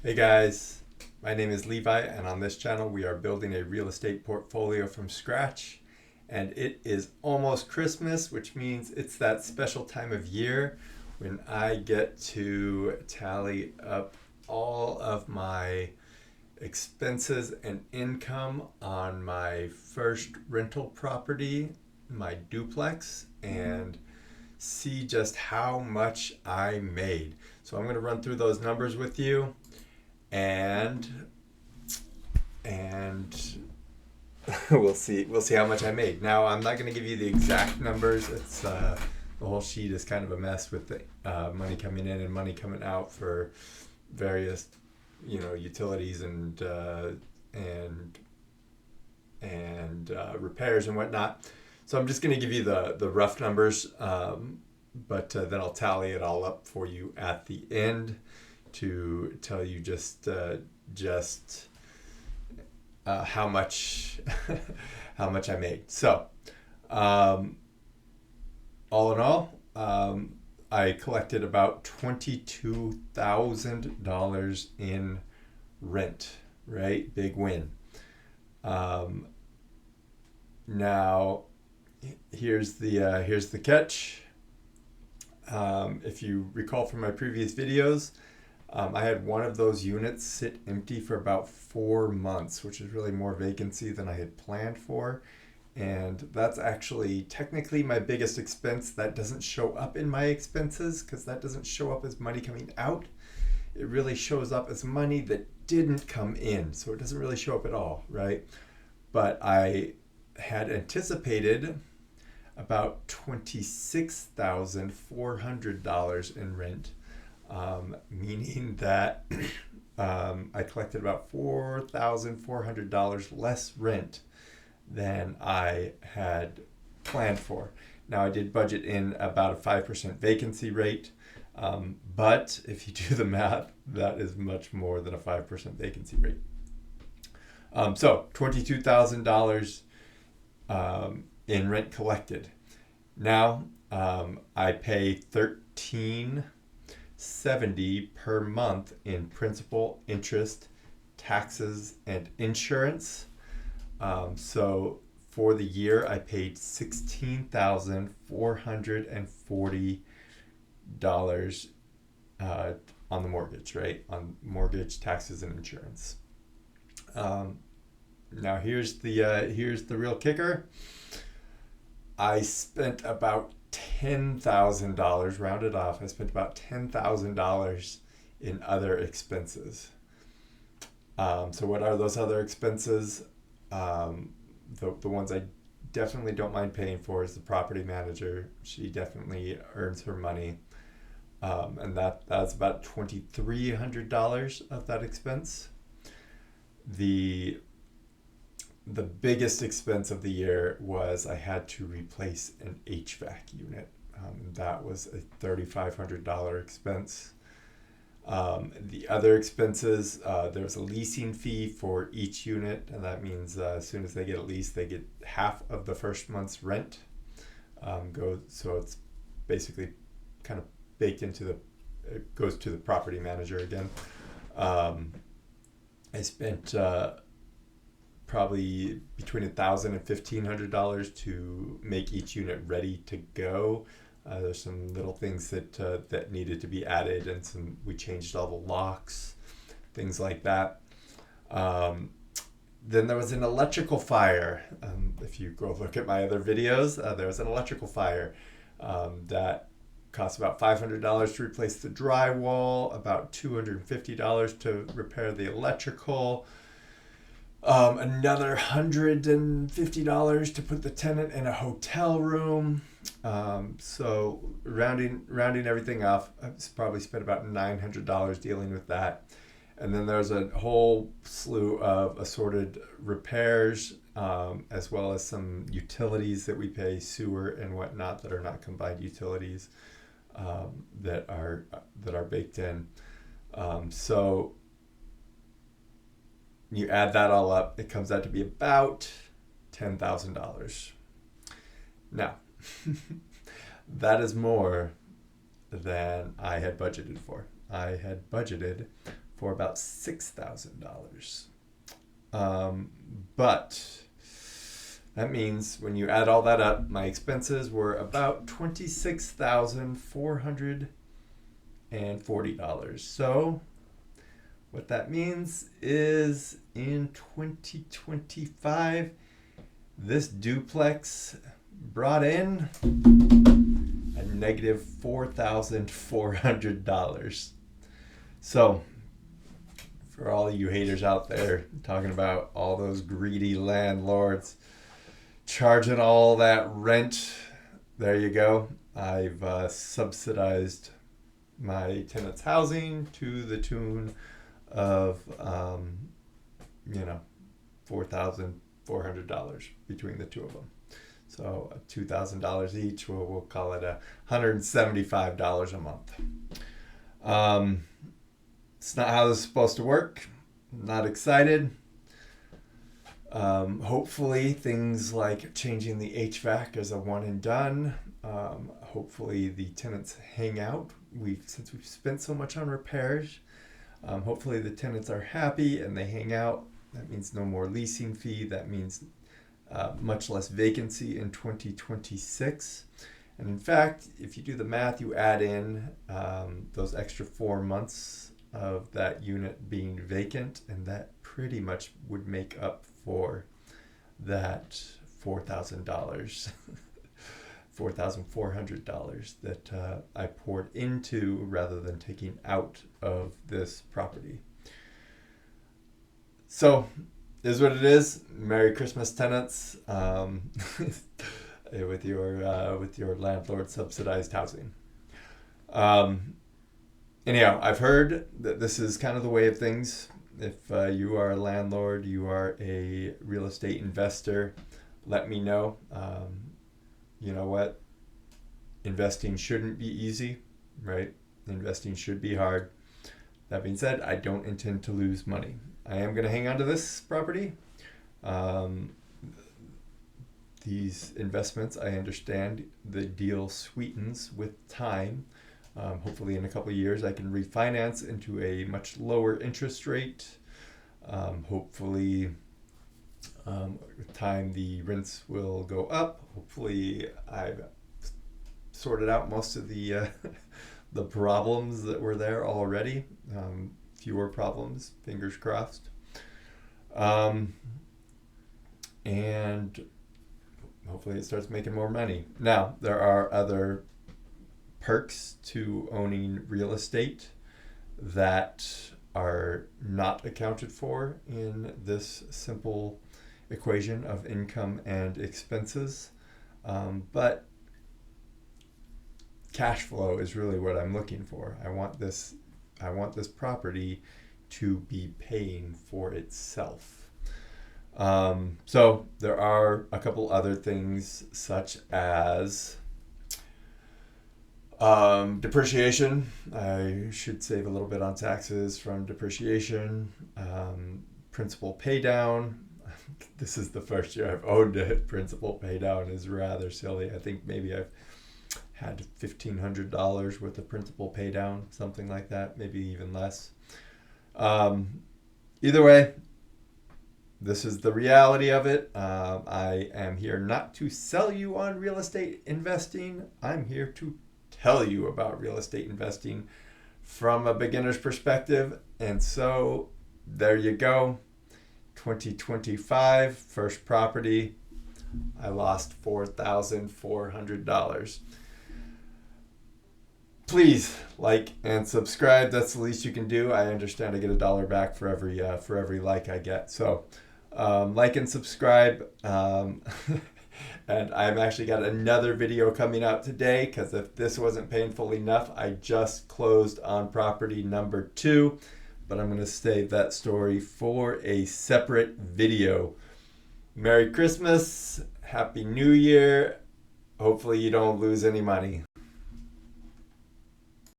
Hey guys, my name is Levi, and on this channel we are building a real estate portfolio from scratch. And it is almost Christmas, which means it's that special time of year when I get to tally up all of my expenses and income on my first rental property, my duplex, and see just how much I made. So I'm going to run through those numbers with you and and we'll see how much I made. Now I'm not going to give you the exact numbers. It's the whole sheet is kind of a mess with the money coming in and money coming out for various utilities and repairs and whatnot. So I'm just going to give you the rough numbers, but then I'll tally it all up for you at the end to tell you just how much how much I made. So all in all, I collected about $22,000 in rent. Right, big win. Now here's the catch. If you recall from my previous videos, I had one of those units sit empty for about 4 months, which is really more vacancy than I had planned for. And that's actually technically my biggest expense. That doesn't show up in my expenses because that doesn't show up as money coming out. It really shows up as money that didn't come in. So it doesn't really show up at all, right? But I had anticipated about $26,400 in rent, meaning that I collected about $4,400 less rent than I had planned for. Now I did budget in about a 5% vacancy rate, but if you do the math, that is much more than a 5% vacancy rate. So $22,000 in rent collected. Now I pay $13.70 per month in principal, interest, taxes, and insurance. So for the year, I paid $16,440 on the mortgage, right? On mortgage, taxes, and insurance. Now here's the real kicker. I spent about $10,000, rounded off. I spent about $10,000 in other expenses. So what are those other expenses? The ones I definitely don't mind paying for is the property manager. She definitely earns her money, and that's about $2,300 of that expense. The biggest expense of the year was I had to replace an HVAC unit. That was a $3,500 expense. The other expenses, there's a leasing fee for each unit, and that means as soon as they get a lease, they get half of the first month's rent. So it's basically kind of baked into it goes to the property manager again. I spent probably between $1,000 and $1,500 to make each unit ready to go. There's some little things that needed to be added, and we changed all the locks, things like that. Then there was an electrical fire. If you go look at my other videos, there was an electrical fire that cost about $500 to replace the drywall, about $250 to repair the electrical. Another $150 to put the tenant in a hotel room. So rounding everything off, I probably spent about $900 dealing with that. And then there's a whole slew of assorted repairs, as well as some utilities that we pay, sewer and whatnot, that are not combined utilities, that are baked in. So you add that all up, it comes out to be about $10,000. Now, that is more than I had budgeted for. I had budgeted for about $6,000. But that means when you add all that up, my expenses were about $26,440. So what that means is in 2025, this duplex brought in a negative $4,400. So for all you haters out there talking about all those greedy landlords charging all that rent, there you go. I've subsidized my tenants' housing to the tune of, $4,400 between the two of them. So $2,000 each. We'll call it $175 a month. It's not how this is supposed to work. I'm not excited. Hopefully things like changing the HVAC is a one and done. Hopefully the tenants hang out. Since we've spent so much on repairs, hopefully the tenants are happy and they hang out. That means no more leasing fee. That means much less vacancy in 2026. And in fact, if you do the math, you add in those extra 4 months of that unit being vacant, and that pretty much would make up for that $4,000, $4,400 that I poured into rather than taking out of this property. So, is what it is. Merry Christmas, tenants, with your landlord subsidized housing. Anyhow, I've heard that this is kind of the way of things. If you are a landlord, you are a real estate investor, let me know. You know what? Investing shouldn't be easy, right? Investing should be hard. That being said, I don't intend to lose money. I am going to hang on to this property. These investments, I understand the deal sweetens with time. Hopefully in a couple of years I can refinance into a much lower interest rate. Hopefully with time the rents will go up. Hopefully I've sorted out most of the the problems that were there already. Fewer problems, fingers crossed. And hopefully it starts making more money. Now, there are other perks to owning real estate that are not accounted for in this simple equation of income and expenses. But cash flow is really what I'm looking for. I want this property to be paying for itself. So there are a couple other things such as depreciation. I should save a little bit on taxes from depreciation. Principal pay down. This is the first year I've owned it. Principal pay down is rather silly. I think maybe I've had $1,500 worth of principal pay down, something like that, maybe even less. Either way, this is the reality of it. I am here not to sell you on real estate investing. I'm here to tell you about real estate investing from a beginner's perspective. And so there you go. 2025, first property. I lost $4,400. Please like and subscribe. That's the least you can do. I understand I get $1 back for every like I get. So like and subscribe. And I've actually got another video coming out today because if this wasn't painful enough, I just closed on property number 2. But I'm going to save that story for a separate video. Merry Christmas. Happy New Year. Hopefully you don't lose any money.